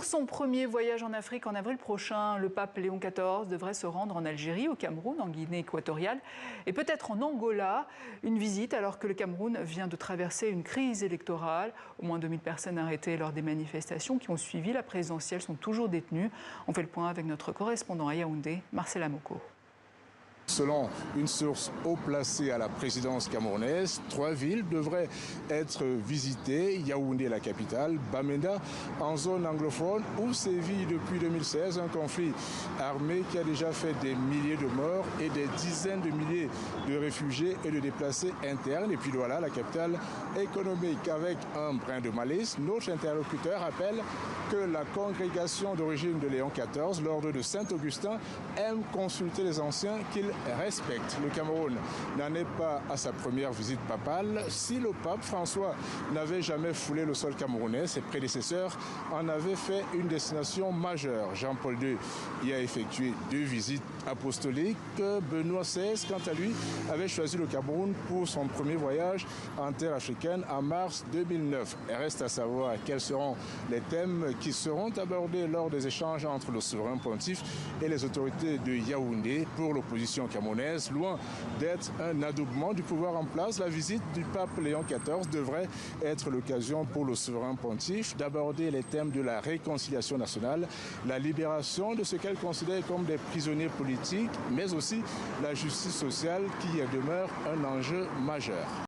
Pour son premier voyage en Afrique en avril prochain, le pape Léon XIV devrait se rendre en Algérie, au Cameroun, en Guinée équatoriale et peut-être en Angola. Une visite alors que le Cameroun vient de traverser une crise électorale. Au moins 2000 personnes arrêtées lors des manifestations qui ont suivi la présidentielle sont toujours détenues. On fait le point avec notre correspondant à Yaoundé, Marcel Amoko. Selon une source haut placée à la présidence camerounaise, 3 villes devraient être visitées. Yaoundé, la capitale, Bamenda, en zone anglophone, où sévit depuis 2016 un conflit armé qui a déjà fait des milliers de morts et des dizaines de milliers de réfugiés et de déplacés internes. Et puis voilà, la capitale économique. Avec un brin de malice, notre interlocuteur rappelle que la congrégation d'origine de Léon XIV, l'ordre de Saint-Augustin, aime consulter les anciens qu'il respecte. Le Cameroun n'en est pas à sa première visite papale. Si le pape François n'avait jamais foulé le sol camerounais, ses prédécesseurs en avaient fait une destination majeure. Jean-Paul II y a effectué 2 visites apostoliques. Benoît XVI, quant à lui, avait choisi le Cameroun pour son premier voyage en terre africaine en mars 2009. Il reste à savoir quels seront les thèmes qui seront abordés lors des échanges entre le souverain pontife et les autorités de Yaoundé. Pour l'opposition camerounaise, loin d'être un adoubement du pouvoir en place, la visite du pape Léon XIV devrait être l'occasion pour le souverain pontife d'aborder les thèmes de la réconciliation nationale, la libération de ce qu'elle considère comme des prisonniers politiques, mais aussi la justice sociale qui demeure un enjeu majeur.